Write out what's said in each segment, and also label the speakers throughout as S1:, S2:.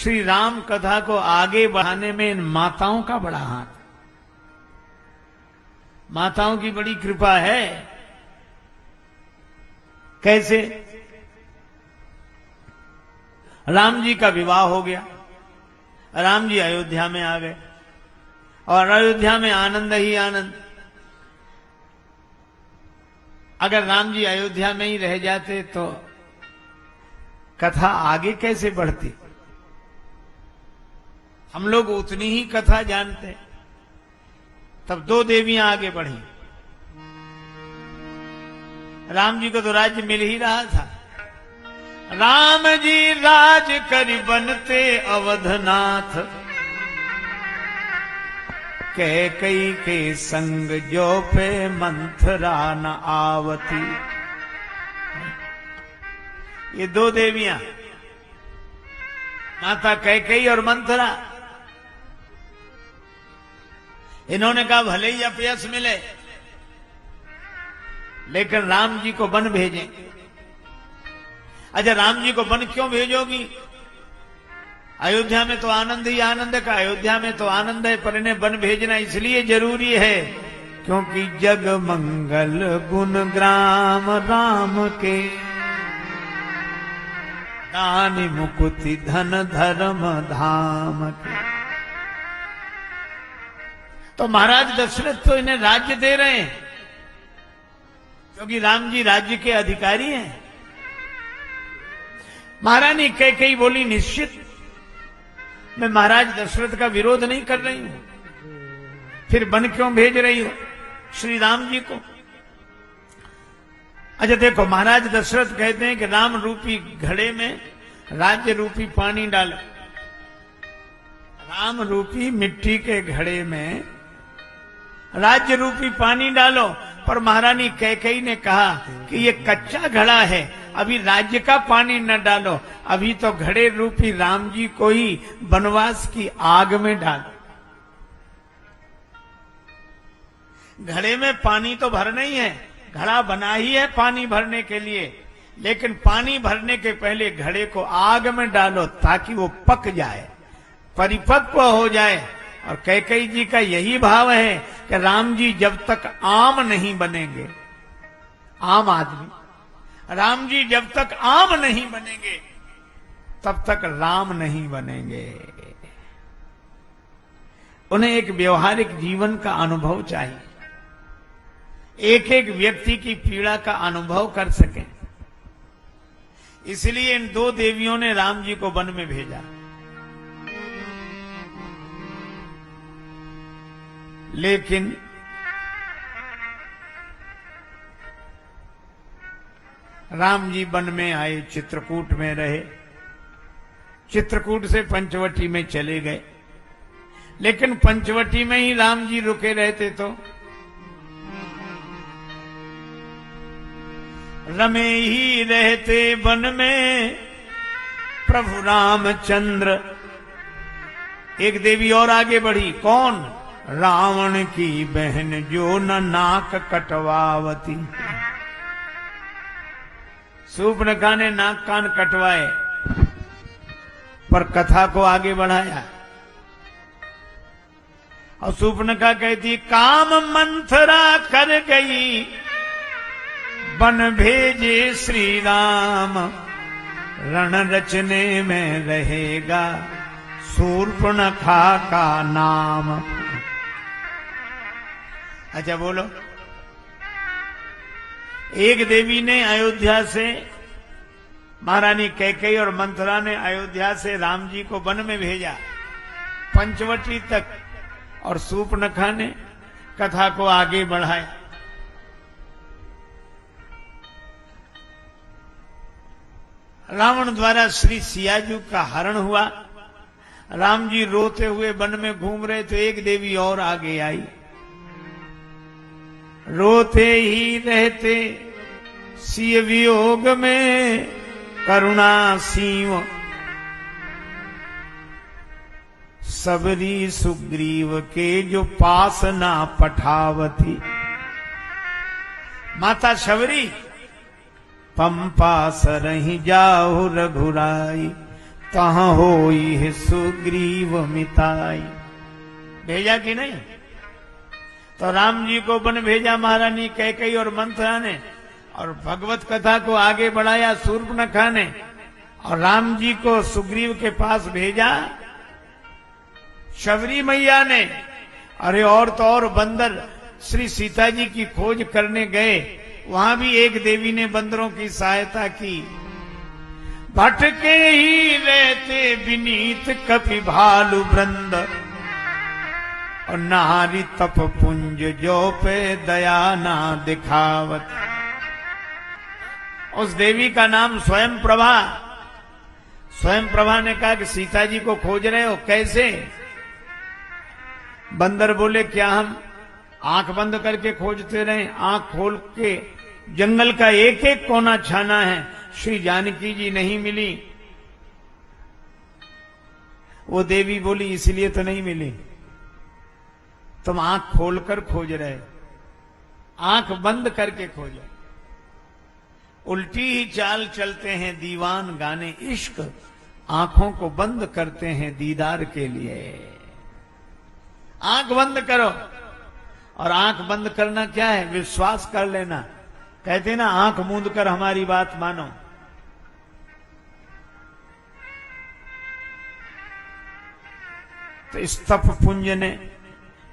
S1: श्री राम कथा को आगे बढ़ाने में इन माताओं का बड़ा हाथ। माताओं की बड़ी कृपा है। कैसे? राम जी का विवाह हो गया, राम जी अयोध्या में आ गए और अयोध्या में आनंद ही आनंद। अगर राम जी अयोध्या में ही रह जाते तो कथा आगे कैसे बढ़ती? हम लोग उतनी ही कथा जानते। तब दो देवियां आगे बढ़ी। राम जी को तो राज्य मिल ही रहा था। राम जी राज करि बनते अवधनाथ, कैकेयी के संग जो पे मंथरा न आवती। ये दो देवियां, माता कैकेयी और मंथरा, इन्होंने कहा भले ही अपयश मिले लेकिन राम जी को वन भेजें। अच्छा, राम जी को वन क्यों भेजोगी? अयोध्या में तो आनंद ही आनंद का, अयोध्या में तो आनंद है, पर इन्हें वन भेजना इसलिए जरूरी है क्योंकि जग मंगल गुण ग्राम राम के, दानी मुकुति धन धर्म धाम के। तो महाराज दशरथ तो इन्हें राज्य दे रहे हैं क्योंकि राम जी राज्य के अधिकारी हैं। महारानी कैकेयी बोली निश्चित मैं महाराज दशरथ का विरोध नहीं कर रही हूं, फिर वन क्यों भेज रही हो श्री राम जी को? अच्छा देखो, महाराज दशरथ कहते हैं कि राम रूपी घड़े में राज्य रूपी पानी डालो। राम रूपी मिट्टी के घड़े में राज्य रूपी पानी डालो। पर महारानी कैकेयी ने कहा कि ये कच्चा घड़ा है, अभी राज्य का पानी न डालो, अभी तो घड़े रूपी राम जी को ही वनवास की आग में डालो। घड़े में पानी तो भरना ही है, घड़ा बना ही है पानी भरने के लिए, लेकिन पानी भरने के पहले घड़े को आग में डालो ताकि वो पक जाए, परिपक्व हो जाए। और कैकेयी जी का यही भाव है कि राम जी जब तक आम नहीं बनेंगे, आम आदमी, राम जी जब तक आम नहीं बनेंगे तब तक राम नहीं बनेंगे। उन्हें एक व्यवहारिक जीवन का अनुभव चाहिए, एक एक व्यक्ति की पीड़ा का अनुभव कर सकें। इसलिए इन दो देवियों ने राम जी को वन में भेजा। लेकिन राम जी वन में आए, चित्रकूट में रहे, चित्रकूट से पंचवटी में चले गए, लेकिन पंचवटी में ही राम जी रुके रहते तो रमे ही रहते वन में प्रभु रामचंद्र। एक देवी और आगे बढ़ी, कौन? रावण की बहन जो न नाक कटवावती। शूर्पणखा ने नाक कान कटवाए पर कथा को आगे बढ़ाया। और शूर्पणखा कहती काम मंथरा कर गई, वन भेजे श्री राम, रण रचने में रहेगा शूर्पणखा का नाम। अच्छा बोलो, एक देवी ने अयोध्या से, महारानी कैकेयी और मंथरा ने अयोध्या से राम जी को वन में भेजा पंचवटी तक, और शूर्पणखा ने कथा को आगे बढ़ाया। रावण द्वारा श्री सियाजू का हरण हुआ। राम जी रोते हुए वन में घूम रहे तो एक देवी और आगे आई। रोते ही रहते सिय वियोग में करुणा सीव, सबरी सुग्रीव के जो पास ना पठावती। माता शबरी पंपा सरहि जाहु रघुराई, तहाँ होई है सुग्रीव मिताई। भेजा कि नहीं? तो राम जी को वन भेजा महारानी कैकेयी और मंथरा ने, और भगवत कथा को आगे बढ़ाया शूर्पणखा ने, और राम जी को सुग्रीव के पास भेजा शबरी मैया ने। अरे और तो और बंदर श्री सीता जी की खोज करने गए, वहां भी एक देवी ने बंदरों की सहायता की। भटके ही रहते विनीत कपि भालु वृंद, और नारी तप पुंज जो पे दया ना दिखावत। उस देवी का नाम स्वयं प्रभा। स्वयं प्रभा ने कहा कि सीता जी को खोज रहे हो, कैसे? बंदर बोले, क्या हम आंख बंद करके खोजते रहे? आंख खोल के जंगल का एक एक कोना छाना है, श्री जानकी जी नहीं मिली। वो देवी बोली, इसलिए तो नहीं मिली, तुम आंख खोलकर खोज रहे, आंख बंद करके खोजो। उल्टी ही चाल चलते हैं दीवान गाने इश्क, आंखों को बंद करते हैं दीदार के लिए। आंख बंद करो। और आंख बंद करना क्या है? विश्वास कर लेना। कहते ना, आंख मूंद कर हमारी बात मानो। तो इस तप पुंज ने,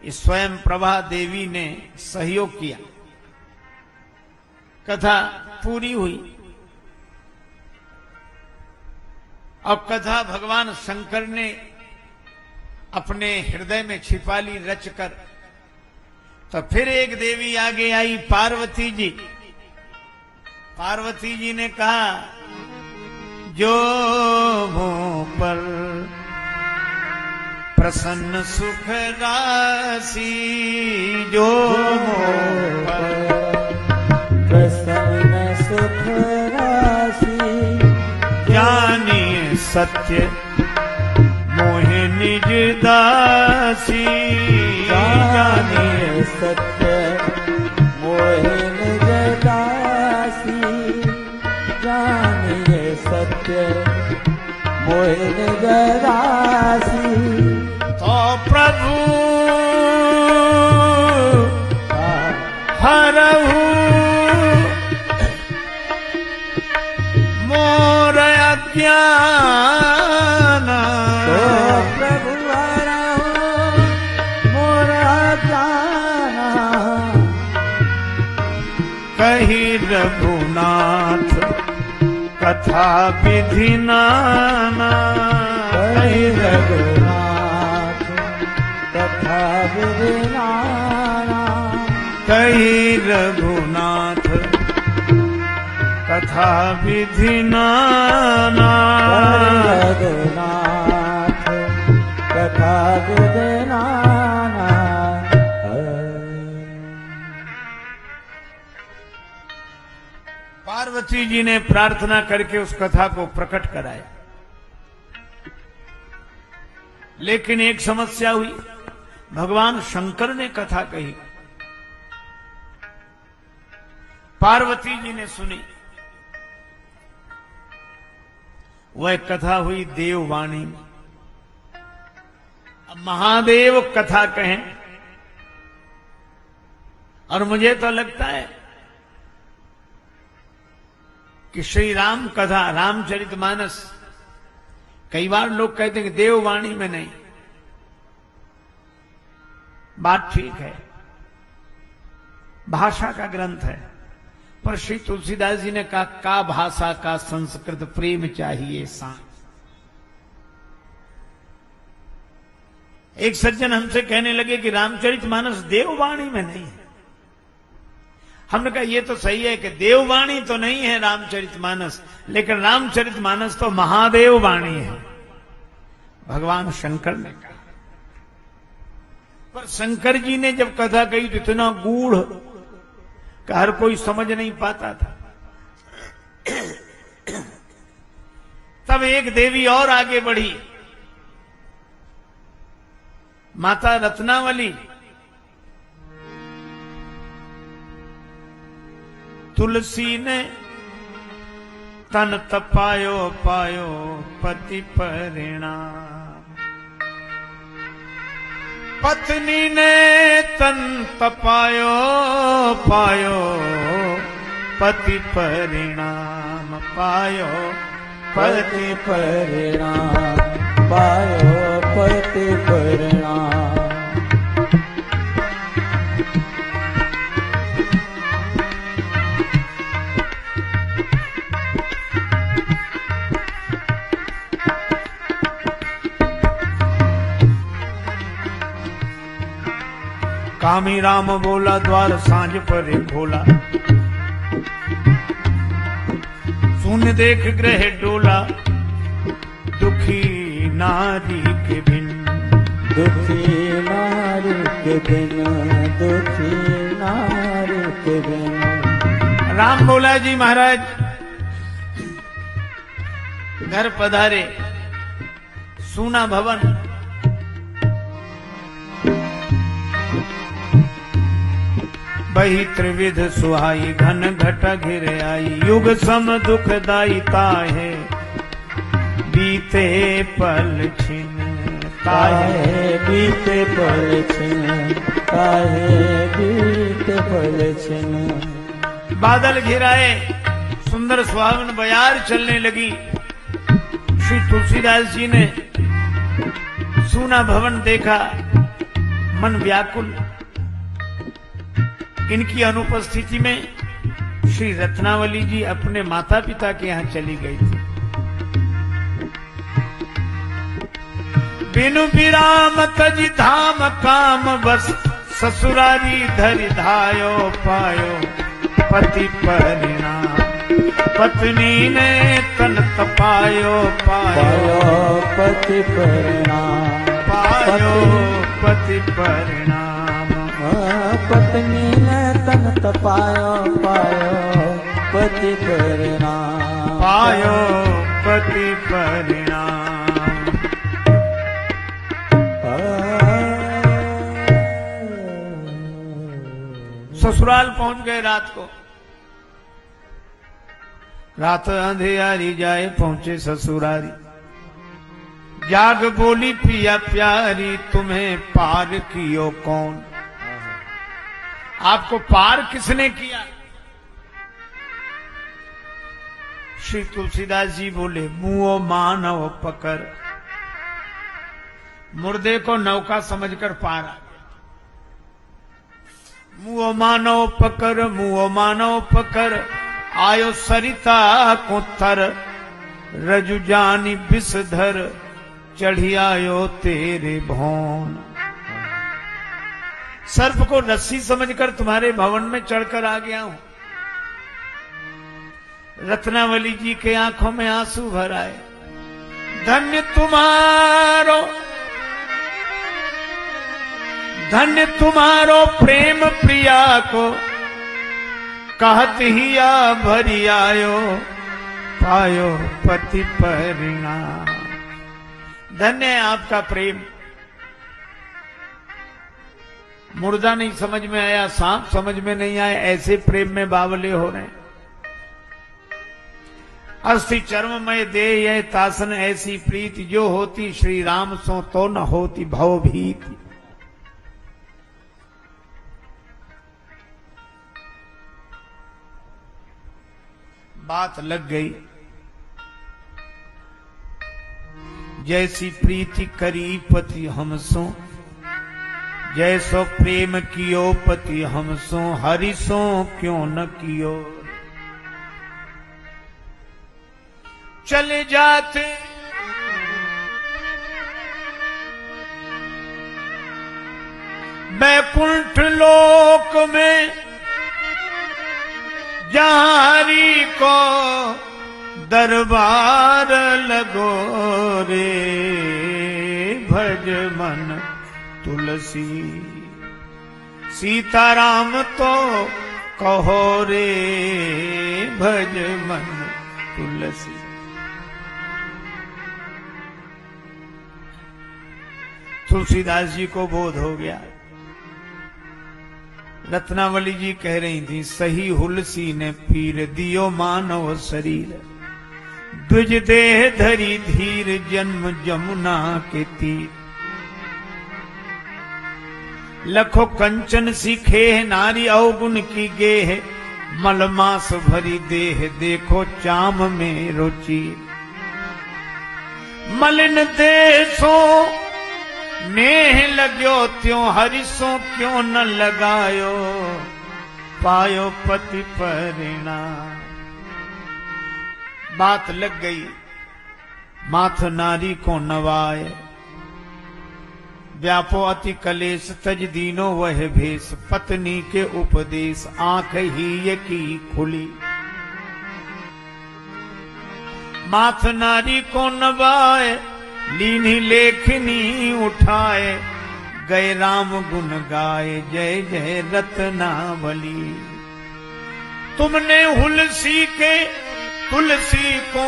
S1: इस स्वयं प्रभा देवी ने सहयोग किया। कथा पूरी हुई। अब कथा भगवान शंकर ने अपने हृदय में छिपा ली रचकर। तो फिर एक देवी आगे आई, पार्वती जी। पार्वती जी ने कहा, जो मुंह पर प्रसन्न सुख राशि, जो मुंह पर
S2: प्रसन्न सुख राशि,
S1: जानिए सत्य मोहे निज दासी।
S2: जानिए सत्य मोहे निज दासी, जानिए सत्य मोहे निज दासी।
S1: तो प्रभु हरहु मोर अज्ञान,
S2: तो प्रभु हरहु मोर अज्ञान।
S1: कही रघुनाथ कथा विधि नाना।
S2: कही रघुनाथ कथा विधि नाना।
S1: कही रघुनाथ कथा विधि नाना।
S2: रघुनाथ कथा विधि नाना।
S1: पार्वती जी ने प्रार्थना करके उस कथा को प्रकट कराया। लेकिन एक समस्या हुई, भगवान शंकर ने कथा कही, पार्वती जी ने सुनी। वह कथा हुई देववाणी में। अब महादेव कथा कहें, और मुझे तो लगता है कि श्री राम कथा, रामचरितमानस, कई बार लोग कहते हैं कि देववाणी में नहीं। बात ठीक है, भाषा का ग्रंथ है, पर श्री तुलसीदास जी ने कहा, का भाषा का संस्कृत प्रेम चाहिए सांस। एक सज्जन हमसे कहने लगे कि रामचरितमानस देववाणी में नहीं है। हमने कहा ये तो सही है कि देववाणी तो नहीं है रामचरितमानस, लेकिन रामचरितमानस तो महादेव वाणी है, भगवान शंकर ने कहा। पर शंकर जी ने जब कथा कही तो इतना गूढ़ कि हर कोई समझ नहीं पाता था। तब एक देवी और आगे बढ़ी, माता रत्नावली। तुलसी ने तन तपायो पायो पति परिणाम। पत्नी ने तन तपायो पायो पति परिणाम पायो
S2: पति परिणाम पायो पति परिणाम।
S1: कामी राम बोला द्वार सांझ पर खोला। सुन देख ग्रह डोला दुखी नारी के बिन।
S2: दुखी नारी के बिन दुखी नारी के बिन।
S1: राम बोला जी महाराज घर पधारे सूना भवन। बही त्रिविध सुहाई घन घट घिर आई। युग सम दुखदाई ताहे बीते पल छिन
S2: ताहे बीते पल छिन ताहे बीते पल छिन।
S1: बादल घिराए सुंदर सुहावन बयार चलने लगी। श्री तुलसीदास जी ने सूना भवन देखा, मन व्याकुल। इनकी अनुपस्थिति में श्री रत्नावली जी अपने माता पिता के यहाँ चली गई थी। बिनु विराम तजि धाम काम बस ससुरारी धरि धायो पायो पति परिणाम। पत्नी ने तन तपायो पायो
S2: पति परिणाम
S1: पायो पति परिणाम।
S2: पत्नी ने तन तपायो पायो पति परिणाम
S1: पायो पति परिणाम। ससुराल पहुंच गए रात को। रात अंधेरी जाए पहुंचे ससुरारी। जाग बोली पिया प्यारी तुम्हें पार कियो कौन। आपको पार किसने किया। श्री तुलसीदास जी बोले मुओ मानव पकर। मुर्दे को नौका समझकर पार आ गया। मुओ मानव पकर मुओ मानव पकर आयो सरिता को तर। रजु जानी विषधर चढ़ी आयो तेरे भौन। सर्प को रस्सी समझकर तुम्हारे भवन में चढ़कर आ गया हूं। रत्नावली जी के आंखों में आंसू भर आए। धन्य तुम्हारो प्रेम प्रिया को कहत ही आ भरी आयो पायो पति परिणाम। धन्य है आपका प्रेम। मुर्दा नहीं समझ में आया, सांप समझ में नहीं आया, ऐसे प्रेम में बावले हो रहे। अस्थि चर्ममय देह यह तासन ऐसी प्रीति जो होती श्री राम सो तो न होती भव भीति। बात लग गई। जैसी प्रीति करी पति हमसो जैसो प्रेम कियो पति हमसो हरिसो क्यों न कियो। चले जाते बैकुंठ लोक में जहारी को दरबार लगो रे। भज मन तुलसी सीताराम तो कहो रे। भज मन तुलसी। तुलसीदास जी को बोध हो गया। रत्नावली जी कह रही थी सही हुलसी ने पीर दियो मानव शरीर। द्विज देह धरी धीर जन्म जमुना के तीर। लखो कंचन सीखे नारी अवगुण की गेह, मलमास भरी देह देखो चाम में रुचि। मलिन देशो नेह लग्यो त्यों हरिसो क्यों न लगायो, पायो पति परिणाम। बात लग गई, माथ नारी को नवाए। व्यापो अति कलेश तज दीनो वह भेष, पत्नी के उपदेश आंख ही ये की खुली। माथ नारी को नवाए, लीनी लेखनी उठाए, गए राम गुण गाए जय जय रत्नावली। तुमने हुलसी के तुलसी को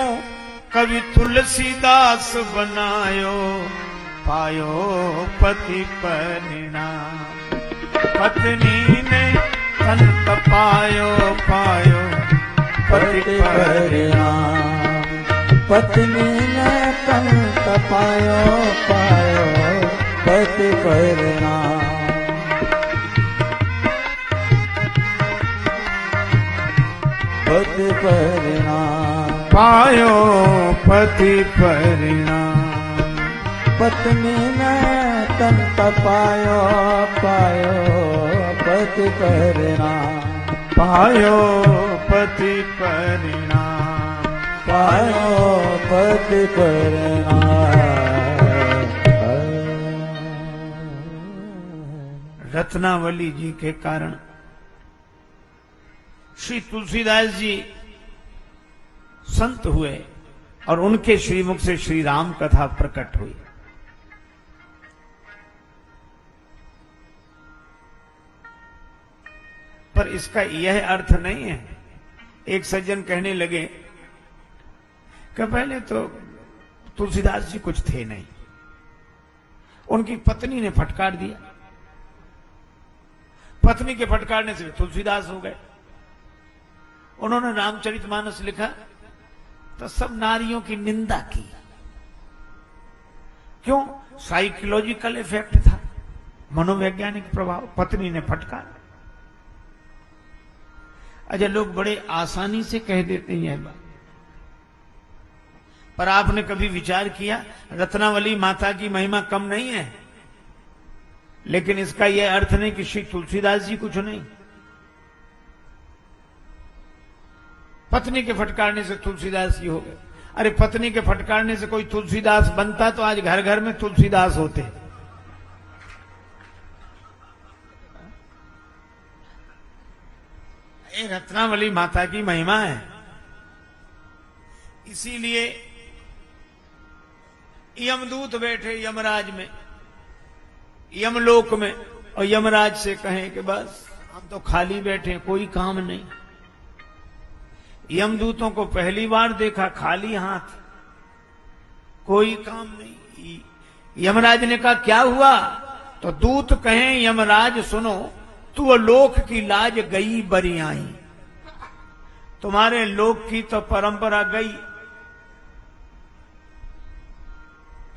S1: कवि तुलसीदास बनायो, पायो पति परिणाम। पत्नी ने तन तपायो, पायो पति परिणाम।
S2: पत्नी ने तन तपायो, पायो पति परिणाम। पति परिणाम,
S1: पायो पति परिणाम।
S2: पत्नी ने तन तपायो, पायो पति परिणाम।
S1: पायो पति परिणाम।
S2: पायो पति परिणाम।
S1: रत्नावली जी के कारण श्री तुलसीदास जी संत हुए और उनके श्रीमुख से श्री राम कथा प्रकट हुई। पर इसका यह अर्थ नहीं है। एक सज्जन कहने लगे कि पहले तो तुलसीदास जी कुछ थे नहीं, उनकी पत्नी ने फटकार दिया, पत्नी के फटकारने से तुलसीदास हो गए। उन्होंने रामचरितमानस लिखा तो सब नारियों की निंदा की। क्यों? साइकोलॉजिकल इफेक्ट था, मनोवैज्ञानिक प्रभाव। पत्नी ने फटकार। अच्छा, लोग बड़े आसानी से कह देते हैं यह बात, पर आपने कभी विचार किया रत्नावली माता की महिमा कम नहीं है, लेकिन इसका यह अर्थ नहीं कि श्री तुलसीदास जी कुछ नहीं। पत्नी के फटकारने से तुलसीदास जी हो गए। अरे पत्नी के फटकारने से कोई तुलसीदास बनता तो आज घर घर में तुलसीदास होते। ये रत्नावली माता की महिमा है। इसीलिए यमदूत बैठे यमराज में, यमलोक में, और यमराज से कहें कि बस हम तो खाली बैठे, कोई काम नहीं। यमदूतों को पहली बार देखा खाली हाथ, कोई काम नहीं। यमराज ने कहा क्या हुआ? तो दूत कहें यमराज सुनो, तू लोक की लाज गई बरियाई। तुम्हारे लोक की तो परंपरा गई।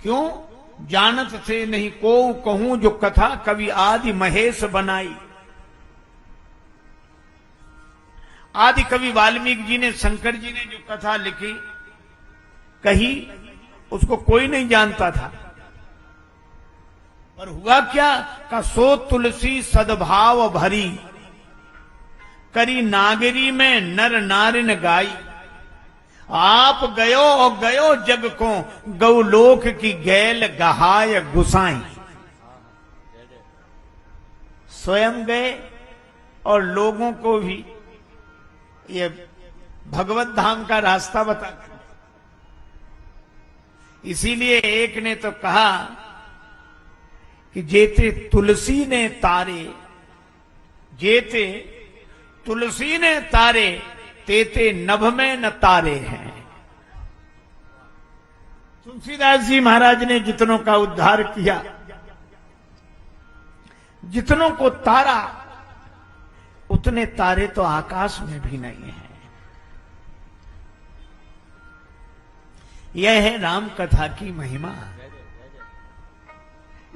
S1: क्यों? जानत से नहीं को कहूं जो कथा कवि आदि महेश बनाई। आदि कवि वाल्मीकि जी ने, शंकर जी ने जो कथा लिखी कही, उसको कोई नहीं जानता था। पर हुआ क्या? का सो तुलसी सद्भाव भरी, करी नागरी में नर नारिन गाई। आप गयो और गयो जग को, गौलोक की गैल गहाय गुसाई। स्वयं गए और लोगों को भी ये भगवत धाम का रास्ता बता। इसीलिए एक ने तो कहा कि जेते तुलसी ने तारे, जेते तुलसी ने तारे, तेते नभ में न तारे हैं। तुलसीदास जी महाराज ने जितनों का उद्धार किया, जितनों को तारा, उतने तारे तो आकाश में भी नहीं हैं। यह है राम कथा की महिमा।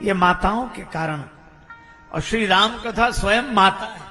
S1: ये माताओं के कारण, और श्री राम कथा स्वयं माता है।